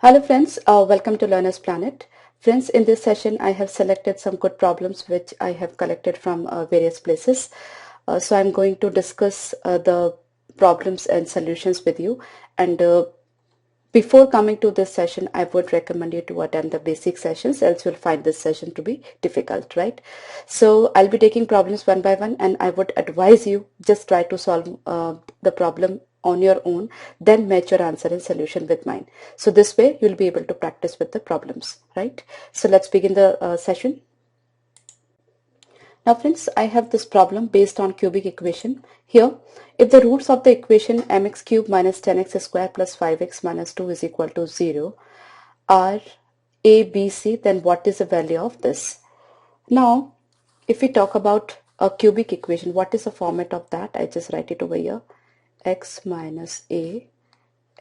Hello friends, welcome to Learner's Planet. Friends, in this session I have selected some good problems which I have collected from various places. So I'm going to discuss the problems and solutions with you, and before coming to this session I would recommend you to attend the basic sessions, else you'll find this session to be difficult, right? So I'll be taking problems one by one, and I would advise you just try to solve the problem on your own, then match your answer and solution with mine. So this way you'll be able to practice with the problems, right? So let's begin the session. Now friends, I have this problem based on cubic equation. Here, if the roots of the equation mx cube minus 10x square plus 5x minus 2 is equal to 0 are a, b, c, then what is the value of this? Now, if we talk about a cubic equation, what is the format of that? I just write it over here. X minus a,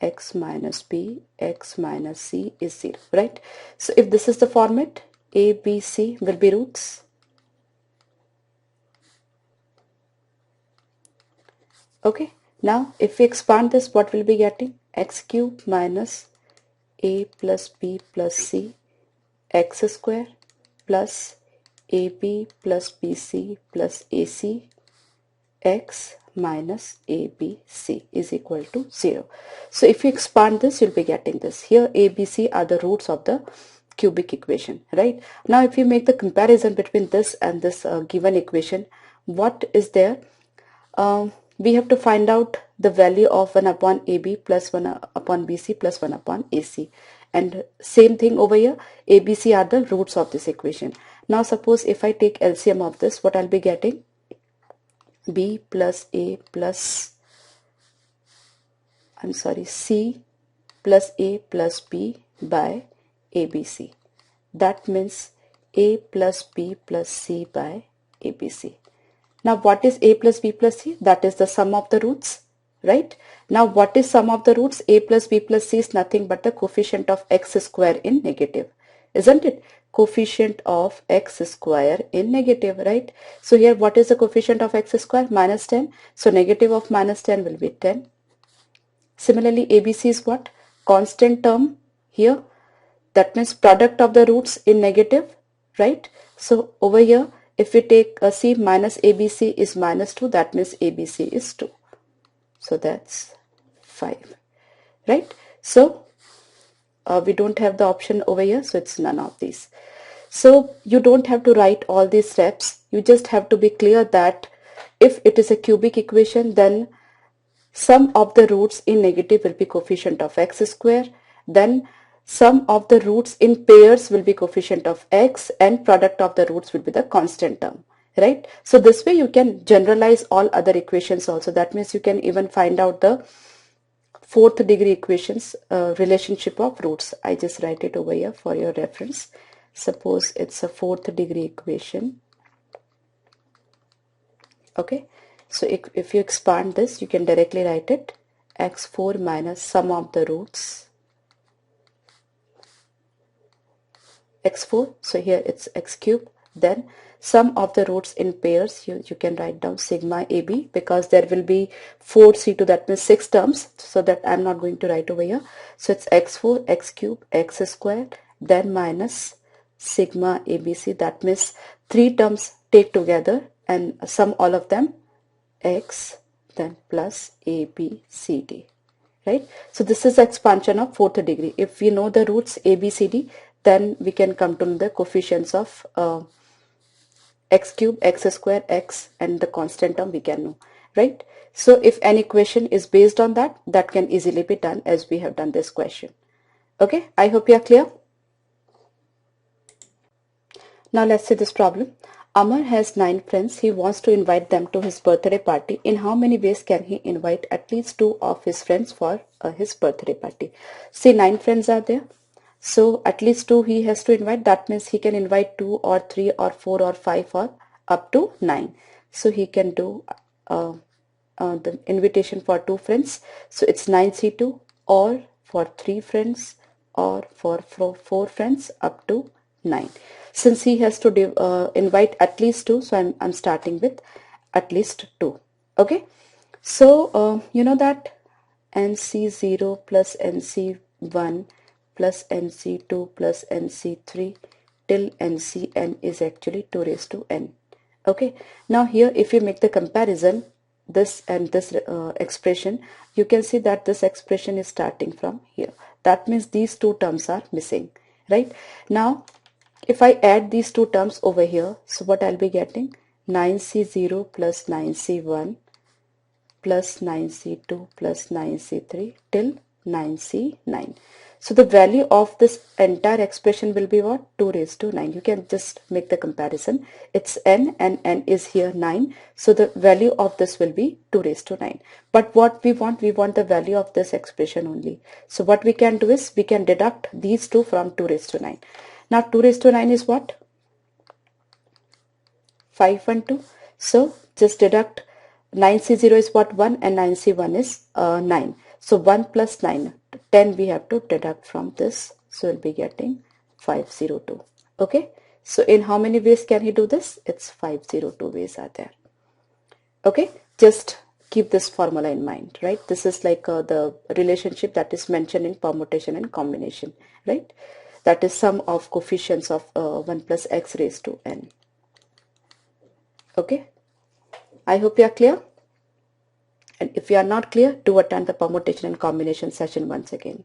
x minus b, x minus c is 0, right? So if this is the format, a, b, c will be roots. Okay, now if we expand this, what will be getting? X cube minus a plus b plus c x square plus ab plus bc plus ac x minus abc is equal to 0. So if you expand this, you'll be getting this. Here abc are the roots of the cubic equation, right? Now if you make the comparison between this and this given equation, what is there? We have to find out the value of 1 upon AB plus 1 upon BC plus 1 upon AC. And same thing over here, ABC are the roots of this equation. Now suppose if I take LCM of this, what I'll be getting? B plus A plus, C plus A plus B by ABC. That means A plus B plus C by ABC. Now what is a plus b plus c? That is the sum of the roots, right? Now what is sum of the roots? A plus b plus c is nothing but the coefficient of x square in negative, isn't it? Coefficient of x square in negative, right? So here what is the coefficient of x square? Minus 10. So negative of minus 10 will be 10. Similarly, ABC is what? Constant term here. That means product of the roots in negative, right? So over here, if we take a c minus abc is minus 2, that means abc is 2. So that's 5, right? So we don't have the option over here, so it's none of these. So you don't have to write all these steps. You just have to be clear that if it is a cubic equation, then sum of the roots in negative will be coefficient of x square. Then sum of the roots in pairs will be coefficient of x, and product of the roots will be the constant term, right? So this way you can generalize all other equations also. That means you can even find out the fourth degree equations relationship of roots. I just write it over here for your reference. Suppose it's a fourth degree equation. Okay, so if you expand this, you can directly write it x4 minus sum of the roots x4. So here it's x cube. Then sum of the roots in pairs, you can write down sigma AB, because there will be 4c2, that means 6 terms, so that I'm not going to write over here. So it's x4 x cube x squared, then minus sigma ABC, that means 3 terms take together and sum all of them x, then plus ABCD, right? So this is expansion of fourth degree. If we know the roots ABCD, then we can come to the coefficients of x cube, x square, x, and the constant term we can know, right? So if any question is based on that, that can easily be done as we have done this question. Okay, I hope you are clear. Now let's see this problem. Amar has 9 friends. He wants to invite them to his birthday party. In how many ways can he invite at least 2 of his friends for his birthday party? See, 9 friends are there. So at least 2 he has to invite. That means he can invite 2 or 3 or 4 or 5 or up to 9. So he can do the invitation for 2 friends. So it's 9c2, or for 3 friends, or for 4 friends up to 9. Since he has to invite at least 2, so I'm starting with at least 2. Okay, so you know that NC0 plus NC1 plus nc2 plus nc3 till ncn is actually 2 raised to n. Okay, now here if you make the comparison, this and this expression, you can see that this expression is starting from here. That means these two terms are missing, right? Now if I add these two terms over here, so what I'll be getting? 9c0 plus 9c1 plus 9c2 plus 9c3 till 9c9. So the value of this entire expression will be what? 2 raised to 9. You can just make the comparison. It's n and n is here 9. So the value of this will be 2 raised to 9. But what we want the value of this expression only. So what we can do is we can deduct these two from 2 raised to 9. Now 2 raised to 9 is what? 5 and 2. So just deduct 9c0 is what? 1 and 9c1 is 9. So 1 plus 9, 10 we have to deduct from this. So we'll be getting 502. Okay. So in how many ways can he do this? It's 502 ways are there. Okay. Just keep this formula in mind, right? This is like the relationship that is mentioned in permutation and combination, right? That is sum of coefficients of 1 plus x raised to n. Okay. I hope you are clear. And if you are not clear, do attend the permutation and combination session once again.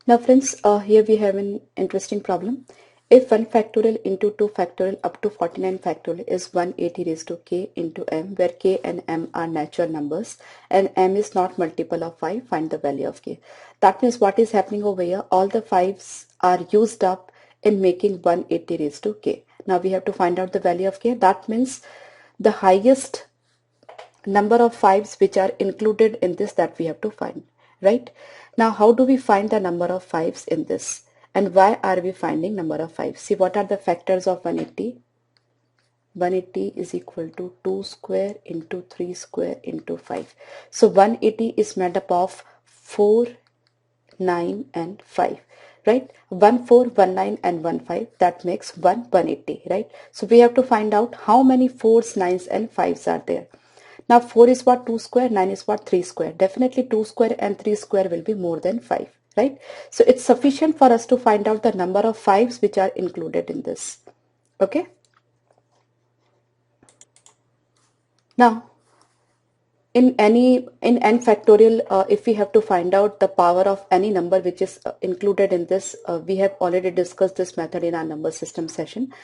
Now friends, here we have an interesting problem. If 1 factorial into 2 factorial up to 49 factorial is 180 raised to k into m, where k and m are natural numbers and m is not multiple of 5, find the value of k. That means what is happening over here, all the 5s are used up in making 180 raised to k. Now we have to find out the value of k. That means the highest number of 5s which are included in this that we have to find, right? Now how do we find the number of 5s in this, and why are we finding number of 5s? See, what are the factors of 180? 180 is equal to 2 square into 3 square into 5. So 180 is made up of 4, 9 and 5, right? 1 4, 1 9 and 1 5, that makes 180, right? So we have to find out how many 4s, 9s and 5s are there. Now 4 is what? 2 square, 9 is what? 3 square. Definitely 2 square and 3 square will be more than 5, right? So it's sufficient for us to find out the number of 5s which are included in this. Okay. Now in n factorial, if we have to find out the power of any number which is included in this, we have already discussed this method in our number system session.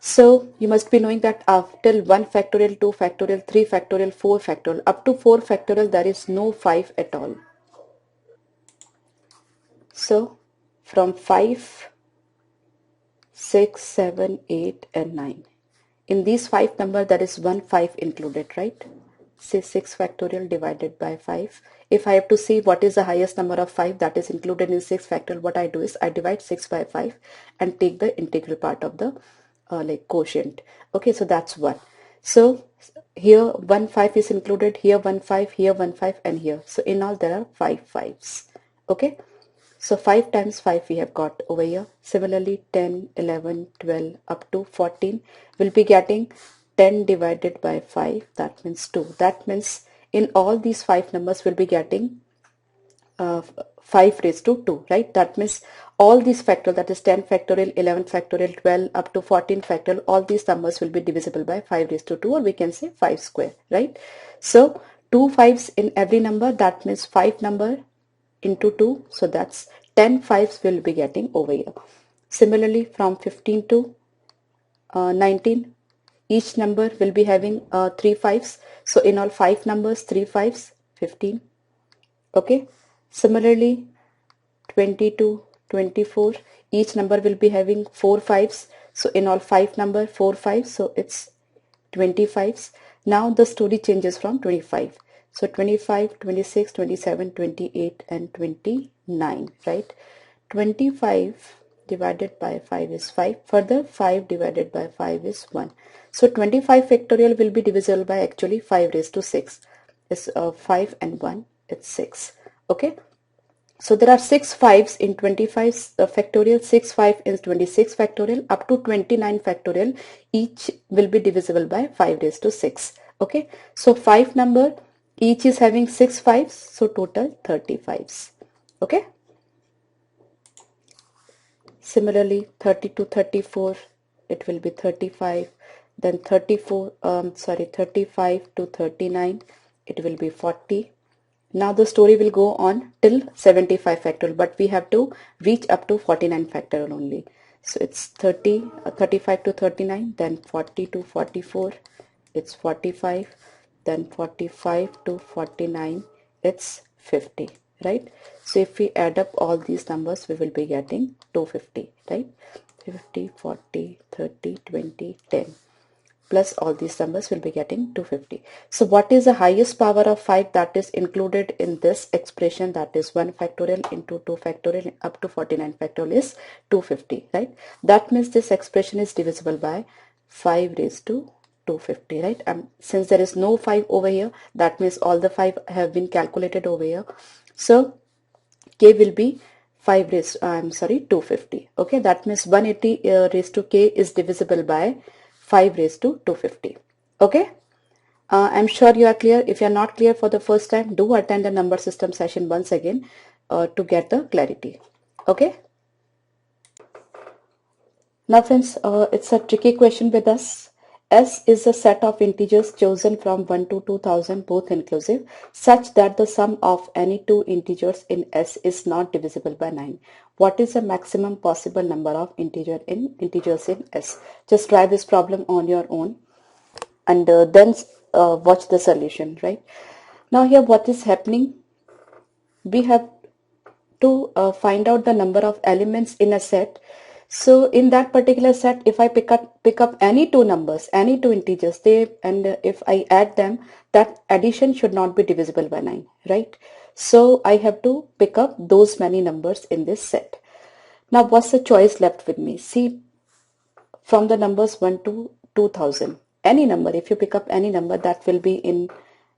So you must be knowing that after 1 factorial, 2 factorial, 3 factorial, 4 factorial, up to 4 factorial, there is no 5 at all. So from 5, 6, 7, 8 and 9. In these 5 numbers, there is 1 5 included, right? Say 6 factorial divided by 5. If I have to see what is the highest number of 5 that is included in 6 factorial, what I do is I divide 6 by 5 and take the integral part of the like quotient. Okay, so that's 1. So here 1 5 is included, here 1 5, here 1 5 and here. So in all there are 5 5s. Okay. So 5 times 5 we have got over here. Similarly 10, 11, 12 up to 14 will be getting 10 divided by 5, that means 2. That means in all these 5 numbers will be getting 5 raised to 2, right? That means all these factorial, that is 10 factorial, 11 factorial, 12 up to 14 factorial, all these numbers will be divisible by 5 raised to 2, or we can say 5 square, right? So 2 5s in every number, that means 5 number into 2, so that's 10 5s will be getting over here. Similarly from 15 to 19, each number will be having 3 5s, so in all 5 numbers 3 5s, 15. Okay. Similarly 20 to 24, each number will be having 4 5s, so in all 5 number 4 5s, so it's 25s. Now the story changes from 25. So 25, 26, 27, 28 and 29, right? 25 divided by 5 is 5. Further 5 divided by 5 is 1. So 25 factorial will be divisible by actually 5 raised to 6. It's 5 and 1, it's 6. Okay. So there are 6 5s in 25 factorial, 6 5 in 26 factorial, up to 29 factorial. Each will be divisible by 5 raised to 6. Okay. So 5 number, each is having 6 5s, so total 30 5s. Okay. Similarly, 30 to 34, it will be 35. Then 35 to 39, it will be 40. Now the story will go on till 75 factorial, but we have to reach up to 49 factorial only. So it's 35 to 39, then 40 to 44, it's 45, then 45 to 49, it's 50, right? So if we add up all these numbers, we will be getting 250, right? 50, 40, 30, 20, 10. Plus all these numbers will be getting 250. So what is the highest power of 5 that is included in this expression? That is 1 factorial into 2 factorial up to 49 factorial is 250, right? That means this expression is divisible by 5 raised to 250, right? Since there is no 5 over here, that means all the 5 have been calculated over here. So k will be 250. Okay, that means 180 raised to k is divisible by 5 raised to 250. Okay, I'm sure you are clear. If you are not clear for the first time, do attend the number system session once again to get the clarity. Okay. Now friends, it's a tricky question with us. S is a set of integers chosen from 1 to 2000 both inclusive such that the sum of any two integers in S is not divisible by 9. What is the maximum possible number of integers in S? Just try this problem on your own and then watch the solution, right? Now here what is happening? We have to find out the number of elements in a set. So in that particular set, if I pick up any two numbers, any two integers, if I add them, that addition should not be divisible by 9, right? So I have to pick up those many numbers in this set. Now what's the choice left with me? See, from the numbers 1 to 2000, any number, if you pick up any number, that will be in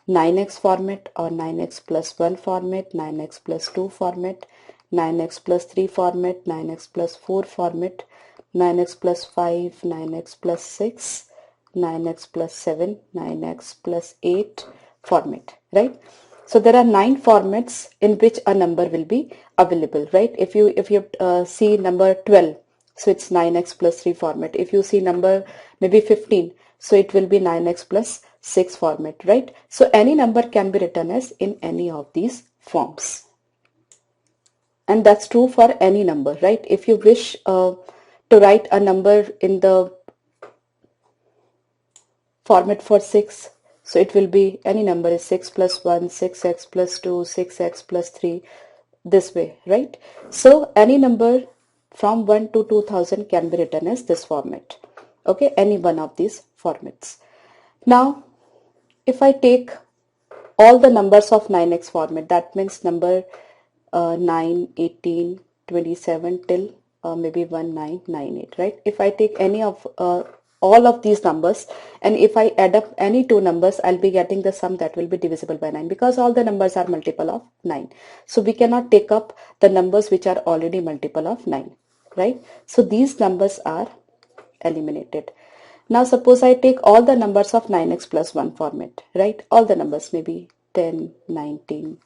9x format or 9x plus 1 format, 9x plus 2 format, 9x plus 3 format, 9x plus 4 format, 9x plus 5, 9x plus 6, 9x plus 7, 9x plus 8 format, right? So there are 9 formats in which a number will be available, right? If you see number 12, so it's 9x plus 3 format. If you see number maybe 15, so it will be 9x plus 6 format, right? So any number can be written as in any of these forms. And that's true for any number, right? If you wish to write a number in the format for 6, so it will be any number is 6 plus 1, 6x plus 2, 6x plus 3, this way, right? So any number from 1 to 2000 can be written as this format. Okay, any one of these formats. Now if I take all the numbers of 9x format, that means number 9, 18, 27 till maybe 1998, right? If I take any of all of these numbers and if I add up any two numbers, I'll be getting the sum that will be divisible by 9 because all the numbers are multiple of 9. So we cannot take up the numbers which are already multiple of 9, right? So these numbers are eliminated. Now suppose I take all the numbers of 9x plus 1 format, right? All the numbers, maybe 10, 19,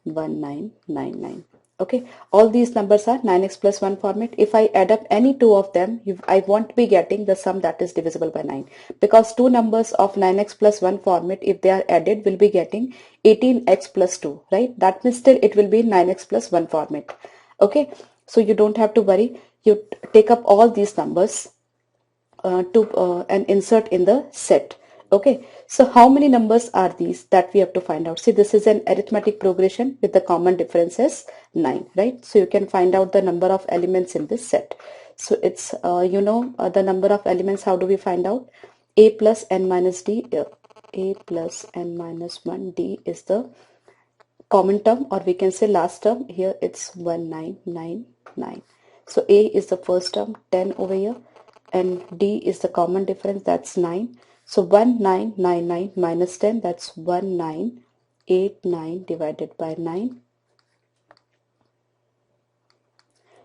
1999. Okay, all these numbers are 9x plus 1 format. If I add up any two of them, I won't be getting the sum that is divisible by 9 because two numbers of 9x plus 1 format, if they are added, will be getting 18x plus 2, right? That means still it will be 9x plus 1 format. Okay, so you don't have to worry. You take up all these numbers and insert in the set. Okay, so how many numbers are these that we have to find out? See, this is an arithmetic progression with the common difference as 9, right? So you can find out the number of elements in this set. So it's the number of elements. How do we find out? A plus n minus d, a plus n minus 1 d is the common term, or we can say last term. Here it's 1999. So a is the first term, 10 over here, and d is the common difference, that's 9. So 1999 minus 10, that's 1989 divided by 9.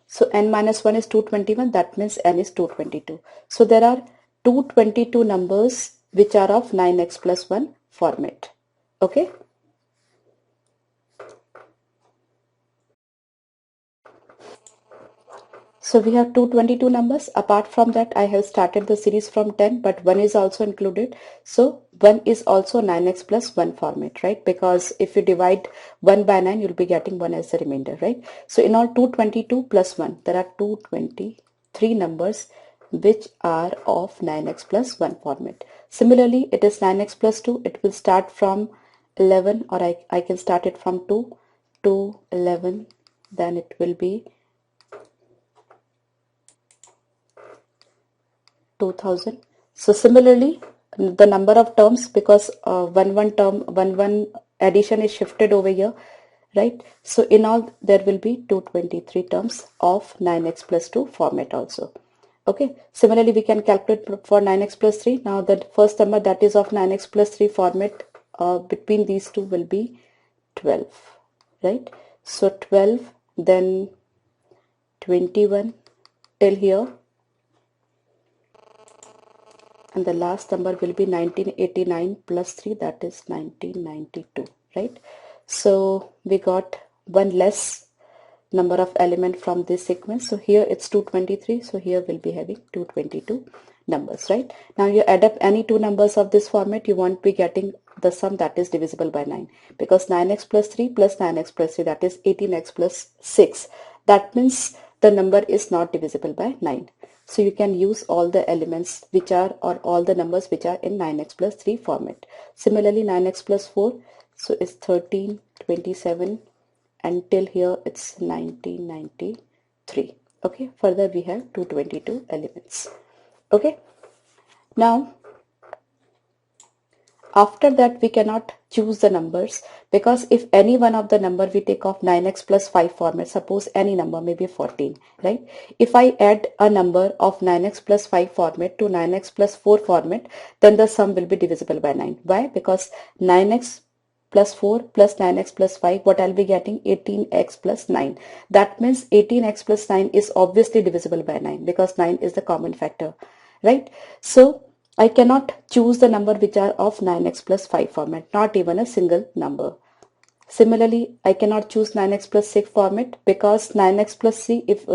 So n minus 1 is 221, that means n is 222. So there are 222 numbers which are of 9x plus 1 format. Okay. So we have 222 numbers. Apart from that, I have started the series from 10, but 1 is also included. So 1 is also 9x plus 1 format, right? Because if you divide 1 by 9, you'll be getting 1 as the remainder, right? So in all, 222 plus 1, there are 223 numbers which are of 9x plus 1 format. Similarly, it is 9x plus 2. It will start from 11, or I can start it from 2 to 11. Then it will be 2000. So similarly, the number of terms, because one addition is shifted over here, right? So in all, there will be 223 terms of 9x plus 2 format also. Okay. Similarly, we can calculate for 9x plus 3. Now the first number that is of 9x plus 3 format between these two will be 12, right? So 12, then 21 till here, and the last number will be 1989 plus 3, that is 1992, right? So we got one less number of element from this sequence. So here it's 223, so here we'll be having 222 numbers, right? Now you add up any two numbers of this format, you won't be getting the sum that is divisible by 9, because 9x plus 3 plus 9x plus 3, that is 18x plus 6. That means the number is not divisible by 9. So you can use all the elements which are, or all the numbers which are in 9x plus 3 format. Similarly, 9x plus 4, so it's 13, 27, until here it's 1993. Okay, further we have 222 elements. Okay, now after that we cannot choose the numbers, because if any one of the number we take off 9x plus 5 format, suppose any number, maybe 14, right? If I add a number of 9x plus 5 format to 9x plus 4 format, then the sum will be divisible by 9. Why? Because 9x plus 4 plus 9x plus 5, what I'll be getting? 18x plus 9. That means 18x plus 9 is obviously divisible by 9, because 9 is the common factor, right? So I cannot choose the number which are of 9x plus 5 format, not even a single number. Similarly, I cannot choose 9x plus 6 format, because 9x plus 3, if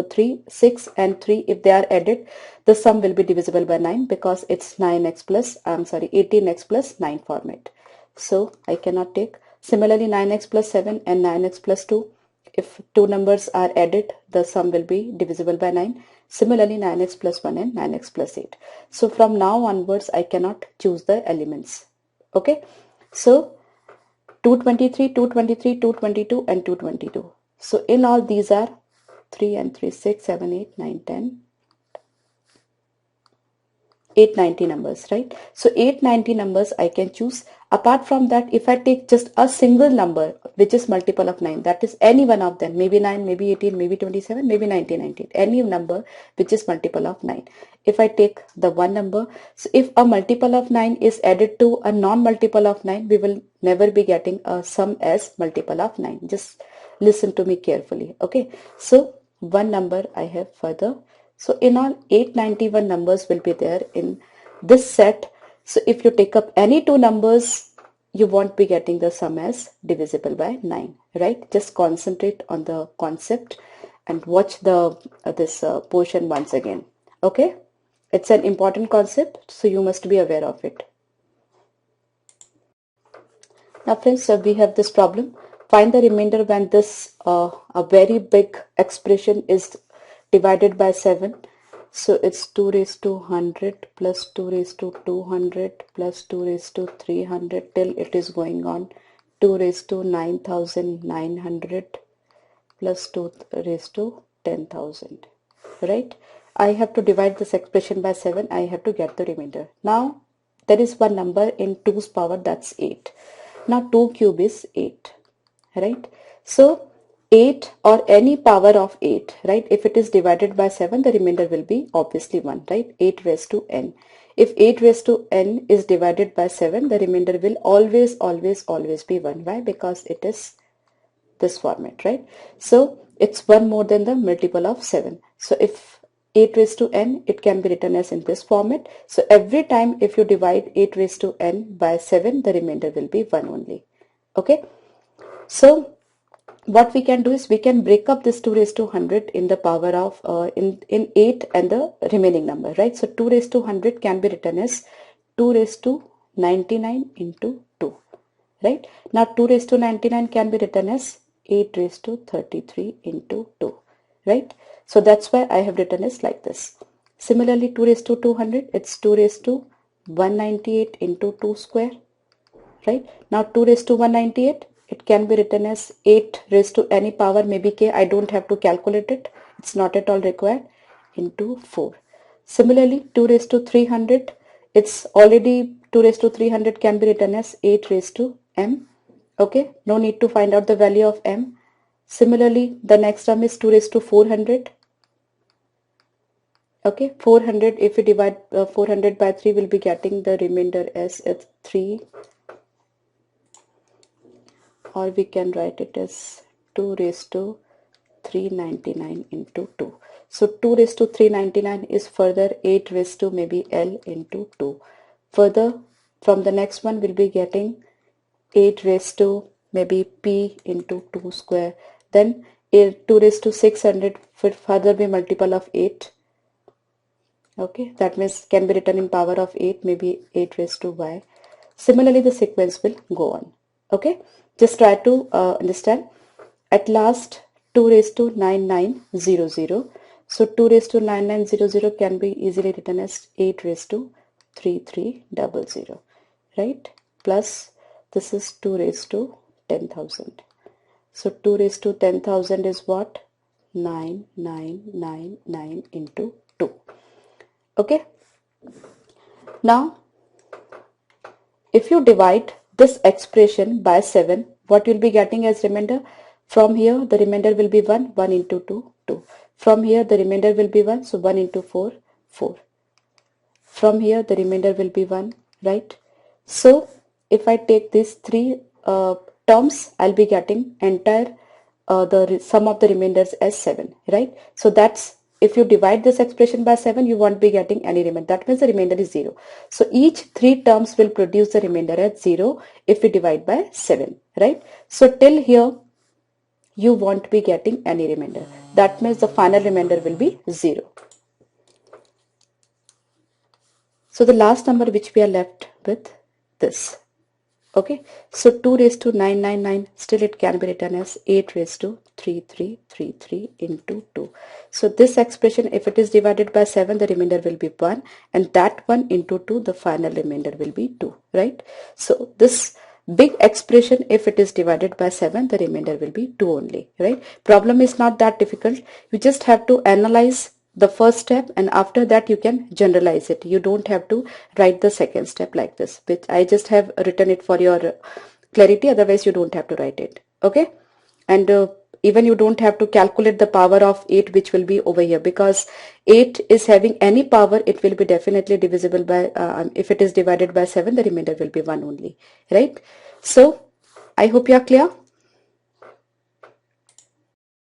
6 and 3, if they are added, the sum will be divisible by 9, because it's 18x plus 9 format. So I cannot take. Similarly, 9x plus 7 and 9x plus 2, if two numbers are added, the sum will be divisible by 9. Similarly, 9x plus 1 and 9x plus 8. So from now onwards, I cannot choose the elements. Okay. So 223, 223, 222 and 222. So in all, these are 3 and 3, 6, 7, 8, 9, 10. 890 numbers, right? So 890 numbers I can choose. Apart from that, if I take just a single number which is multiple of 9, that is any one of them, maybe 9, maybe 18, maybe 27, maybe 19, any number which is multiple of 9. If I take the one number, so if a multiple of 9 is added to a non-multiple of 9, we will never be getting a sum as multiple of 9. Just listen to me carefully, okay? So one number I have further. So in all, 891 numbers will be there in this set. So if you take up any two numbers, you won't be getting the sum as divisible by 9, right? Just concentrate on the concept and watch the this portion once again. Okay, it's an important concept, so you must be aware of it. Now friends, we have this problem. Find the remainder when this a very big expression is divided by 7. So it's 2 raised to 100 plus 2 raised to 200 plus 2 raised to 300 till it is going on 2 raised to 9900 plus 2 raised to 10,000, right? I have to divide this expression by 7. I have to get the remainder. Now there is one number in 2's power, that's 8. Now 2 cube is 8, right? So 8 or any power of 8, right? If it is divided by 7, the remainder will be obviously 1, right? 8 raised to n. If 8 raised to n is divided by 7, the remainder will always be 1. Why? Because it is this format, right? So it's 1 more than the multiple of 7. So if 8 raised to n, it can be written as in this format. So every time if you divide 8 raised to n by 7, the remainder will be 1 only. Okay. So what we can do is we can break up this 2 raised to 100 in the power of in 8 and the remaining number, right? So 2 raised to 100 can be written as 2 raised to 99 into 2, right? Now 2 raised to 99 can be written as 8 raised to 33 into 2, right? So that's why I have written as like this. Similarly, 2 raised to 200, it's 2 raised to 198 into 2 square, right? Now 2 raised to 198, it can be written as 8 raised to any power, maybe k, I don't have to calculate it, it's not at all required, into 4. Similarly, 2 raised to 300, it's already 2 raised to 300 can be written as 8 raised to m. Okay, no need to find out the value of m. Similarly, the next term is 2 raised to 400. Okay, 400, if we divide 400 by 3, we'll be getting the remainder as 3, or we can write it as 2 raised to 399 into 2. So 2 raised to 399 is further 8 raised to maybe L into 2. Further, from the next one we'll be getting 8 raised to maybe P into 2 square. Then 2 raised to 600 would further be multiple of 8. Okay, that means can be written in power of 8, maybe 8 raised to y. Similarly, the sequence will go on. Okay, just try to understand. At last, 2 raised to 9900. So 2 raised to 9900 can be easily written as 8 raised to 3300, right? Plus this is 2 raised to 10,000. So 2 raised to 10,000 is what? 9999 into 2. Okay. Now, if you divide this expression by 7, what you'll be getting as remainder? From here, the remainder will be 1, 1 into 2, 2. From here, the remainder will be 1, so 1 into 4, 4. From here, the remainder will be 1, right? So, if I take these three terms, I'll be getting entire the sum of the remainders as 7, right? So that's, if you divide this expression by 7, you won't be getting any remainder. That means the remainder is 0. So each three terms will produce the remainder as 0 if we divide by 7, right? So till here, you won't be getting any remainder. That means the final remainder will be 0. So the last number which we are left with, this. Okay, so 2 raised to 999, still it can be written as 8 raised to 3333 into 2. So this expression, if it is divided by 7, the remainder will be 1, and that 1 into 2, the final remainder will be 2, right? So this big expression, if it is divided by 7, the remainder will be 2 only, right? Problem is not that difficult. You just have to analyze the first step, and after that you can generalize it. You don't have to write the second step like this, which I just have written it for your clarity, otherwise you don't have to write it. Okay, and even you don't have to calculate the power of 8 which will be over here, because 8 is having any power, it will be definitely divisible by if it is divided by 7, the remainder will be 1 only, right? So I hope you are clear.